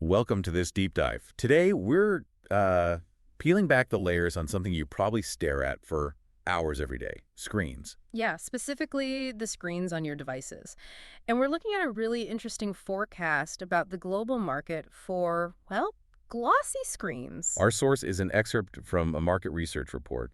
Welcome to this deep dive. Today, we're peeling back the layers on something you probably stare at for hours every day, screens. Yeah, specifically the screens on your devices. And we're looking at a really interesting forecast about the global market for, well, glossy screens. Our source is an excerpt from a market research report,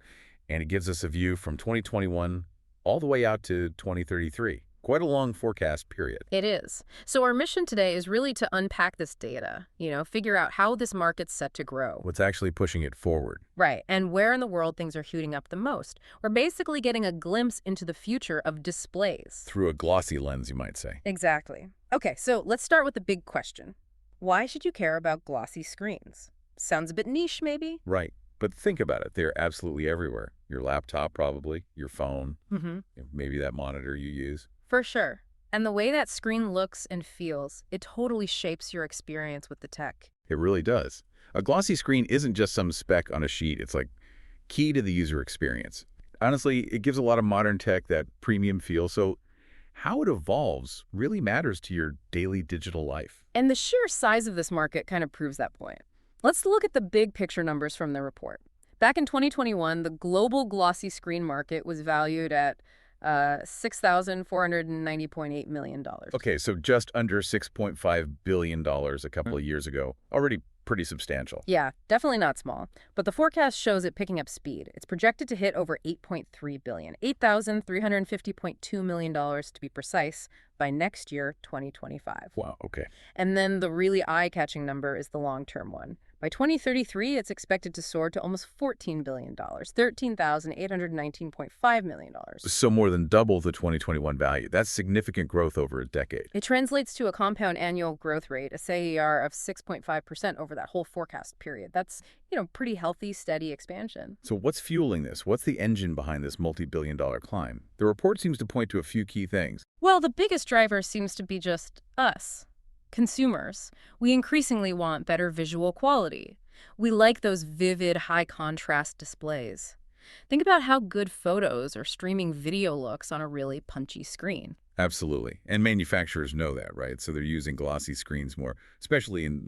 and it gives us a view from 2021 all the way out to 2033. Quite a long forecast period. It is. So our mission today is really to unpack this data, figure out how this market's set to grow. What's actually pushing it forward. Right, and where in the world things are heating up the most. We're basically getting a glimpse into the future of displays. Through a glossy lens, you might say. Exactly. Okay, so let's start with the big question. Why should you care about glossy screens? Sounds a bit niche, maybe? Right. But think about it. They're absolutely everywhere. Your laptop, probably. Your phone. Maybe that monitor you use. For sure. And the way that screen looks and feels, it totally shapes your experience with the tech. It really does. A glossy screen isn't just some speck on a sheet. It's like key to the user experience. Honestly, it gives a lot of modern tech that premium feel. So how it evolves really matters to your daily digital life. And the sheer size of this market kind of proves that point. Let's look at the big picture numbers from the report. Back in 2021, the global glossy screen market was valued at $6,490.8 million. Okay, so just under $6.5 billion a couple of years ago. Already pretty substantial. Yeah, definitely not small. But the forecast shows it picking up speed. It's projected to hit over $8.3 billion, $8,350.2 million to be precise, by next year, 2025. Wow, okay. And then the really eye-catching number is the long-term one. By 2033, it's expected to soar to almost $14 billion, $13,819.5 million. So more than double the 2021 value. That's significant growth over a decade. It translates to a compound annual growth rate, a CAGR of 6.5% over that whole forecast period. That's, pretty healthy, steady expansion. So what's fueling this? What's the engine behind this multi-billion-dollar climb? The report seems to point to a few key things. Well, the biggest driver seems to be just us. Consumers. We increasingly want better visual quality. We like those vivid, high-contrast displays. Think about how good photos or streaming video looks on a really punchy screen. Absolutely. And manufacturers know that, right? So they're using glossy screens more, especially in,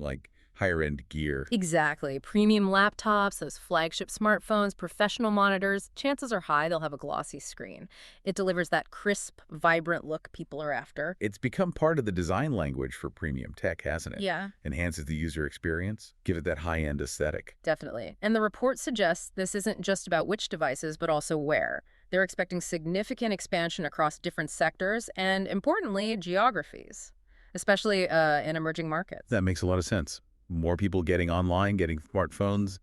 higher-end gear. Exactly. Premium laptops, those flagship smartphones, professional monitors, chances are high they'll have a glossy screen. It delivers that crisp, vibrant look people are after. It's become part of the design language for premium tech, hasn't it? Yeah. Enhances the user experience, give it that high-end aesthetic. Definitely. And the report suggests this isn't just about which devices, but also where. They're expecting significant expansion across different sectors and, importantly, geographies, especially in emerging markets. That makes a lot of sense. More people getting online, getting smartphones,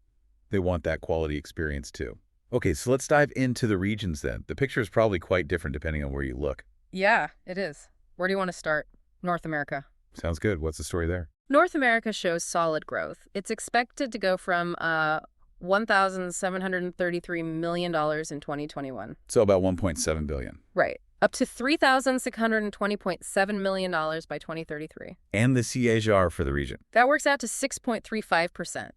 they want that quality experience too. Okay, so let's dive into the regions then. The picture is probably quite different depending on where you look. Yeah, it is. Where do you want to start? North America. Sounds good. What's the story there? North America shows solid growth. It's expected to go from $1,733 million in 2021. So about $1.7 billion. Right. Up to $3,620.7 million by 2033. And the CAGR for the region. That works out to 6.35%.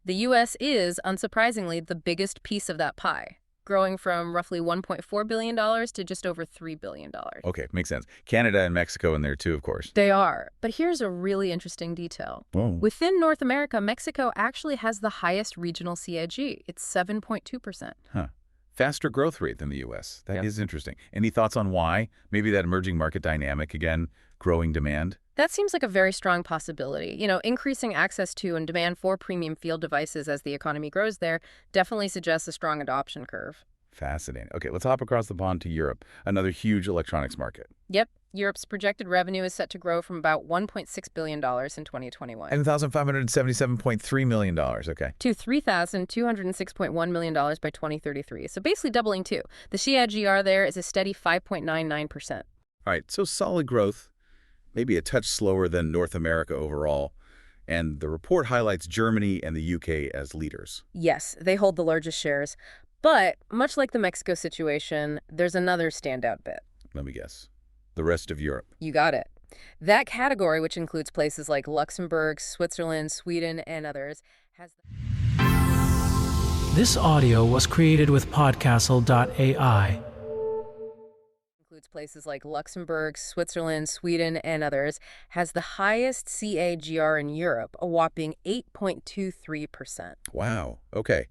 The U.S. is, unsurprisingly, the biggest piece of that pie, growing from roughly $1.4 billion to just over $3 billion. Okay, makes sense. Canada and Mexico in there too, of course. They are. But here's a really interesting detail. Whoa. Within North America, Mexico actually has the highest regional CAG. It's 7.2%. Huh. Faster growth rate than the U.S. That is interesting. Any thoughts on why? Maybe that emerging market dynamic again, growing demand? That seems like a very strong possibility. Increasing access to and demand for premium field devices as the economy grows there definitely suggests a strong adoption curve. Fascinating. Okay, let's hop across the pond to Europe, another huge electronics market. Yep. Europe's projected revenue is set to grow from about $1.6 billion in 2021. And $1,577.3 million, okay. To $3,206.1 million by 2033. So basically doubling too. The CAGR there is a steady 5.99%. All right, so solid growth, maybe a touch slower than North America overall. And the report highlights Germany and the UK as leaders. Yes, they hold the largest shares. But much like the Mexico situation, there's another standout bit. Let me guess. The rest of Europe. You got it. That category, which includes places like Luxembourg, Switzerland, Sweden, and others, has... This audio was created with Podcastle.ai. includes places like Luxembourg, Switzerland, Sweden, and others, has the highest CAGR in Europe, a whopping 8.23%. Wow. Okay.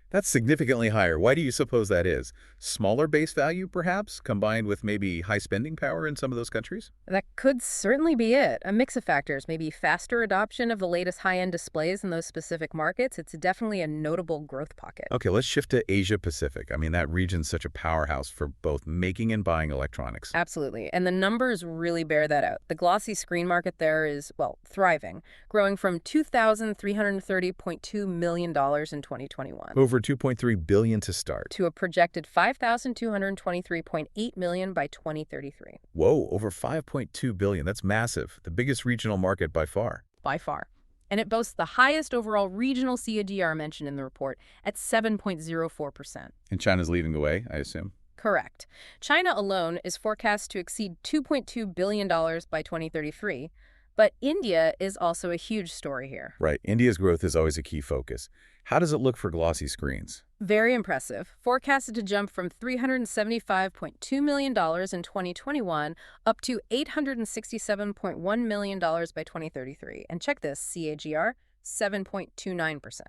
That's significantly higher. Why do you suppose that is? Smaller base value, perhaps, combined with maybe high spending power in some of those countries? That could certainly be it. A mix of factors, maybe faster adoption of the latest high-end displays in those specific markets. It's definitely a notable growth pocket. Okay, let's shift to Asia Pacific. I mean, that region's such a powerhouse for both making and buying electronics. Absolutely. And the numbers really bear that out. The glossy screen market there is, well, thriving, growing from $2,330.2 million in 2021 Over 2.3 billion to start. to a projected $5,223.8 million by 2033. Whoa, over 5.2 billion. That's massive. The biggest regional market by far. By far. And it boasts the highest overall regional CAGR mentioned in the report at 7.04%. And China's leading the way, I assume. Correct. China alone is forecast to exceed $2.2 billion by 2033, but India is also a huge story here. Right. India's growth is always a key focus. How does it look for glossy screens? Very impressive. Forecasted to jump from $375.2 million in 2021 up to $867.1 million by 2033. And check this, CAGR, 7.29%.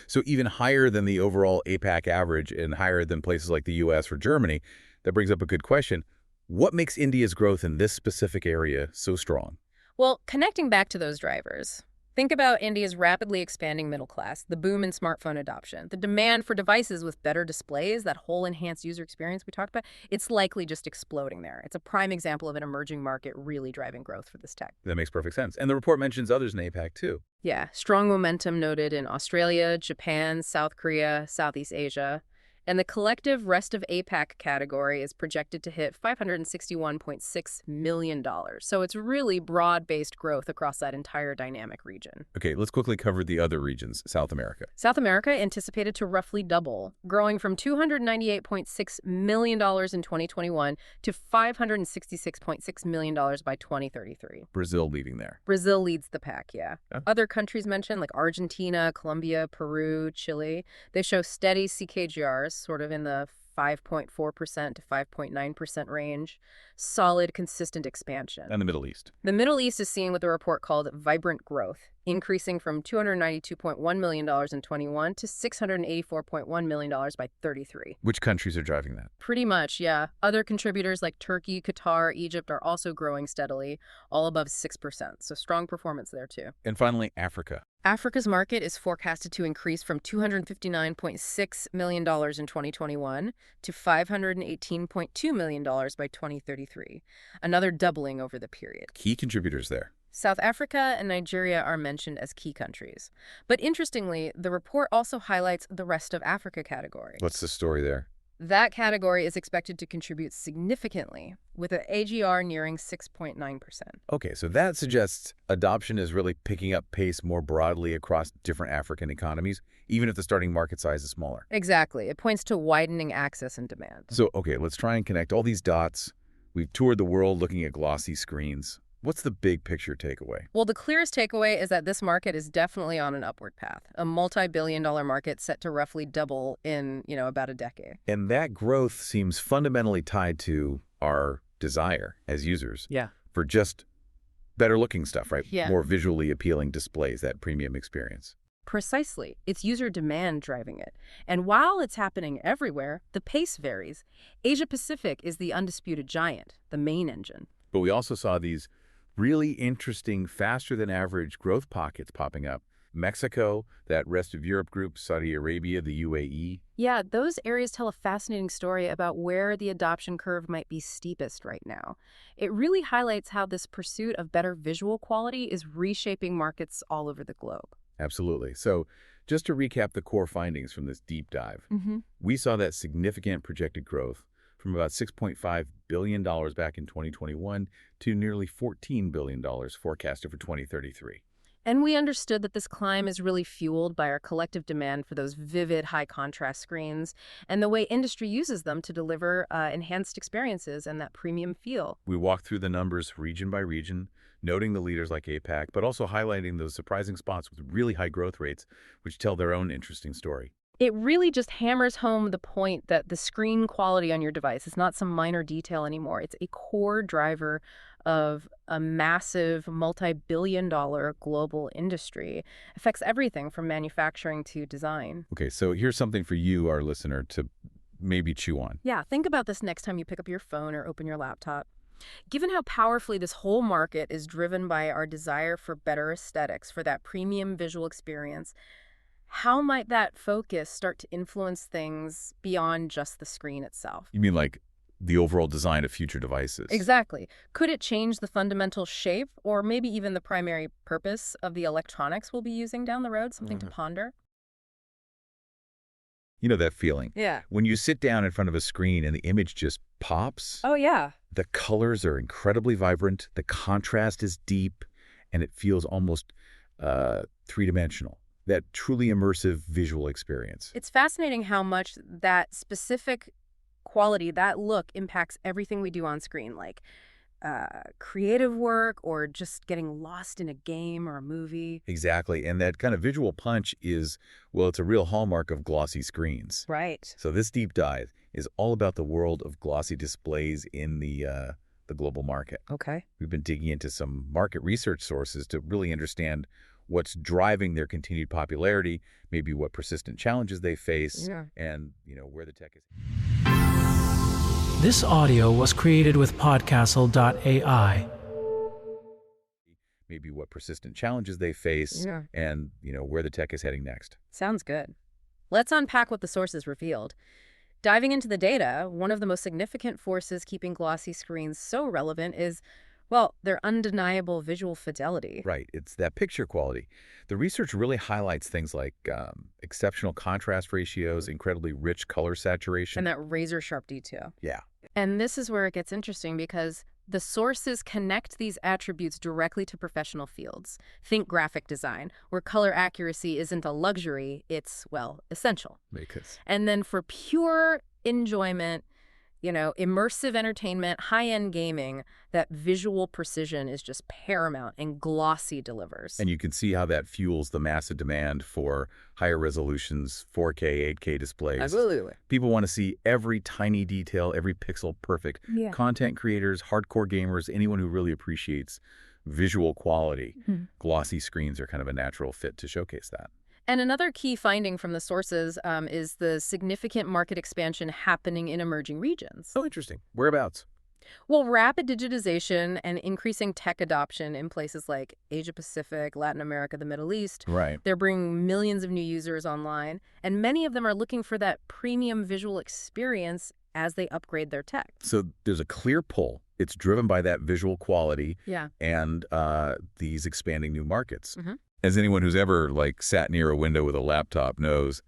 So even higher than the overall APAC average and higher than places like the US or Germany. That brings up a good question. What makes India's growth in this specific area so strong? Well, connecting back to those drivers, think about India's rapidly expanding middle class, the boom in smartphone adoption, the demand for devices with better displays, that whole enhanced user experience we talked about. It's likely just exploding there. It's a prime example of an emerging market really driving growth for this tech. That makes perfect sense. And the report mentions others in APAC too. Yeah, strong momentum noted in Australia, Japan, South Korea, Southeast Asia. And the collective rest of APAC category is projected to hit $561.6 million. So it's really broad-based growth across that entire dynamic region. Okay, let's quickly cover the other regions, South America. South America anticipated to roughly double, growing from $298.6 million in 2021 to $566.6 million by 2033. Brazil leading there. Brazil leads the pack, yeah. Yeah. Other countries mentioned, like Argentina, Colombia, Peru, Chile, they show steady CAGRs, sort of in the 5.4% to 5.9% range. Solid, consistent expansion. And the Middle East. The Middle East is seeing what the report called vibrant growth, increasing from $292.1 million in 21 to $684.1 million by 33. Which countries are driving that? Pretty much, yeah. Other contributors like Turkey, Qatar, Egypt are also growing steadily, all above 6%. So strong performance there too. And finally, Africa. Africa's market is forecasted to increase from $259.6 million in 2021 to $518.2 million by 2033, another doubling over the period. Key contributors there. South Africa and Nigeria are mentioned as key countries. But interestingly, the report also highlights the rest of Africa category. What's the story there? That category is expected to contribute significantly, with an AGR nearing 6.9%. Okay, so that suggests adoption is really picking up pace more broadly across different African economies, even if the starting market size is smaller. Exactly. It points to widening access and demand. So, okay, let's try and connect all these dots. We've toured the world looking at glossy screens. What's the big picture takeaway? Well, the clearest takeaway is that this market is definitely on an upward path, a multi-billion-dollar market set to roughly double in, about a decade. And that growth seems fundamentally tied to our desire as users for just better-looking stuff, right? Yeah. More visually appealing displays, that premium experience. Precisely. It's user demand driving it. And while it's happening everywhere, the pace varies. Asia-Pacific is the undisputed giant, the main engine. But we also saw these really interesting, faster-than-average growth pockets popping up. Mexico, that rest of Europe group, Saudi Arabia, the UAE. Yeah, those areas tell a fascinating story about where the adoption curve might be steepest right now. It really highlights how this pursuit of better visual quality is reshaping markets all over the globe. Absolutely. So just to recap the core findings from this deep dive, we saw that significant projected growth from about $6.5 billion back in 2021 to nearly $14 billion forecasted for 2033. And we understood that this climb is really fueled by our collective demand for those vivid, high-contrast screens and the way industry uses them to deliver enhanced experiences and that premium feel. We walked through the numbers region by region, noting the leaders like APAC, but also highlighting those surprising spots with really high growth rates, which tell their own interesting story. It really just hammers home the point that the screen quality on your device is not some minor detail anymore. It's a core driver of a massive multi-billion-dollar global industry. Affects everything from manufacturing to design. Okay, so here's something for you, our listener, to maybe chew on. Yeah, think about this next time you pick up your phone or open your laptop. Given how powerfully this whole market is driven by our desire for better aesthetics, for that premium visual experience, how might that focus start to influence things beyond just the screen itself? You mean like the overall design of future devices? Exactly. Could it change the fundamental shape or maybe even the primary purpose of the electronics we'll be using down the road? Something to ponder? You know that feeling? Yeah. When you sit down in front of a screen and the image just pops, Oh, yeah. the colors are incredibly vibrant, the contrast is deep, and it feels almost three-dimensional. That truly immersive visual experience. It's fascinating how much that specific quality, that look, impacts everything we do on screen, like creative work or just getting lost in a game or a movie. Exactly, and that kind of visual punch is, well, it's a real hallmark of glossy screens. Right. So this deep dive is all about the world of glossy displays in the global market. Okay. We've been digging into some market research sources to really understand what's driving their continued popularity, maybe what persistent challenges they face, and where the tech is. This audio was created with Podcastle.ai. Maybe what persistent challenges they face, and where the tech is heading next. Sounds good. Let's unpack what the sources revealed. Diving into the data, one of the most significant forces keeping glossy screens so relevant is, well, their undeniable visual fidelity. Right. It's that picture quality. The research really highlights things like exceptional contrast ratios, incredibly rich color saturation. And that razor-sharp detail. Yeah. And this is where it gets interesting because the sources connect these attributes directly to professional fields. Think graphic design, where color accuracy isn't a luxury, it's, well, essential. Because. And then for pure enjoyment, immersive entertainment, high-end gaming, that visual precision is just paramount, and Glossy delivers. And you can see how that fuels the massive demand for higher resolutions, 4K, 8K displays. Absolutely. People want to see every tiny detail, every pixel perfect. Yeah. Content creators, hardcore gamers, anyone who really appreciates visual quality, glossy screens are kind of a natural fit to showcase that. And another key finding from the sources is the significant market expansion happening in emerging regions. Oh, interesting. Whereabouts? Well, rapid digitization and increasing tech adoption in places like Asia-Pacific, Latin America, the Middle East. Right. They're bringing millions of new users online, and many of them are looking for that premium visual experience as they upgrade their tech. So there's a clear pull. It's driven by that visual quality and these expanding new markets. As anyone who's ever sat near a window with a laptop knows,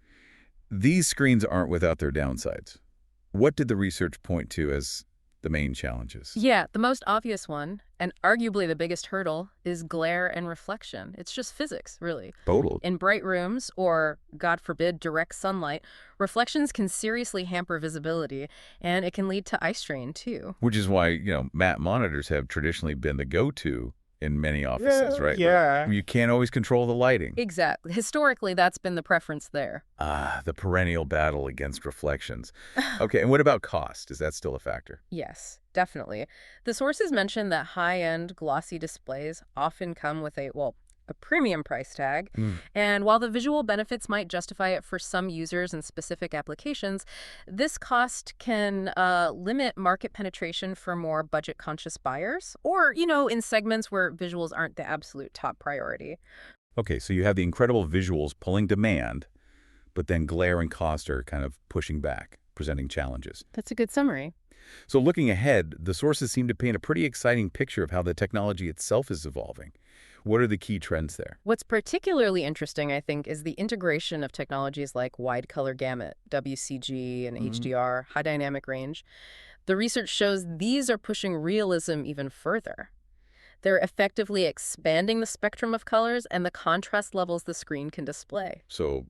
these screens aren't without their downsides. What did the research point to as the main challenges? Yeah, the most obvious one, and arguably the biggest hurdle, is glare and reflection. It's just physics, really. Total. In bright rooms, or, God forbid, direct sunlight, reflections can seriously hamper visibility, and it can lead to eye strain, too. Which is why, matte monitors have traditionally been the go-to in many offices, right? Yeah. You can't always control the lighting. Exactly. Historically, that's been the preference there. The perennial battle against reflections. Okay, and what about cost? Is that still a factor? Yes, definitely. The sources mention that high-end glossy displays often come with a premium price tag. And while the visual benefits might justify it for some users and specific applications, this cost can limit market penetration for more budget-conscious buyers or, in segments where visuals aren't the absolute top priority. Okay, so you have the incredible visuals pulling demand, but then glare and cost are kind of pushing back, presenting challenges. That's a good summary. So looking ahead, the sources seem to paint a pretty exciting picture of how the technology itself is evolving. What are the key trends there? What's particularly interesting, I think, is the integration of technologies like Wide Color Gamut, WCG, and HDR, high dynamic range. The research shows these are pushing realism even further. They're effectively expanding the spectrum of colors and the contrast levels the screen can display. So,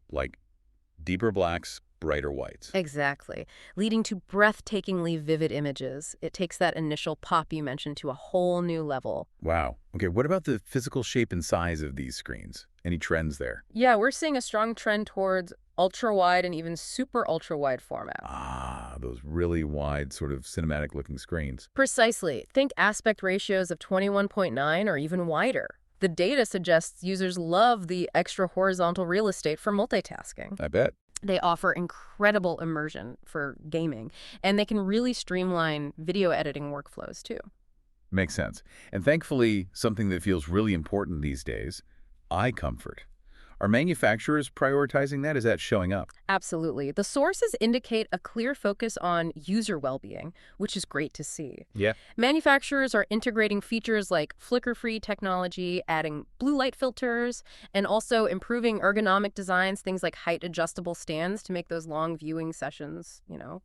deeper blacks, brighter whites. Exactly, leading to breathtakingly vivid images. It takes that initial pop you mentioned to a whole new level. Wow. Okay, what about the physical shape and size of these screens? Any trends there? Yeah, we're seeing a strong trend towards ultra-wide and even super ultra-wide formats. Ah, those really wide, sort of cinematic-looking screens. Precisely. Think aspect ratios of 21.9 or even wider. The data suggests users love the extra horizontal real estate for multitasking. I bet. They offer incredible immersion for gaming, and they can really streamline video editing workflows too. Makes sense. And thankfully, something that feels really important these days, eye comfort. Are manufacturers prioritizing that? Is that showing up? Absolutely. The sources indicate a clear focus on user well-being, which is great to see. Yeah. Manufacturers are integrating features like flicker-free technology, adding blue light filters, and also improving ergonomic designs, things like height-adjustable stands to make those long viewing sessions,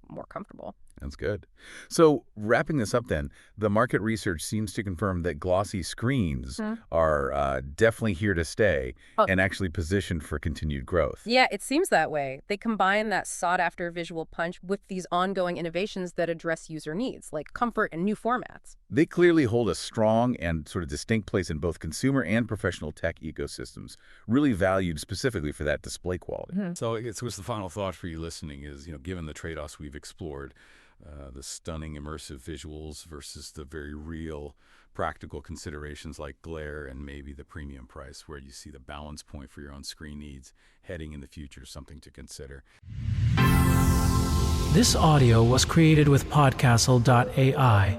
more comfortable. That's good. So wrapping this up then, the market research seems to confirm that glossy screens are definitely here to stay and actually positioned for continued growth. Yeah, it seems that way. They combine that sought-after visual punch with these ongoing innovations that address user needs, like comfort and new formats. They clearly hold a strong and sort of distinct place in both consumer and professional tech ecosystems, really valued specifically for that display quality. So I guess what's the final thought for you listening is, given the trade-offs we've explored, the stunning immersive visuals versus the very real practical considerations like glare and maybe the premium price, where you see the balance point for your own screen needs heading in the future, something to consider. This audio was created with Podcastle.ai.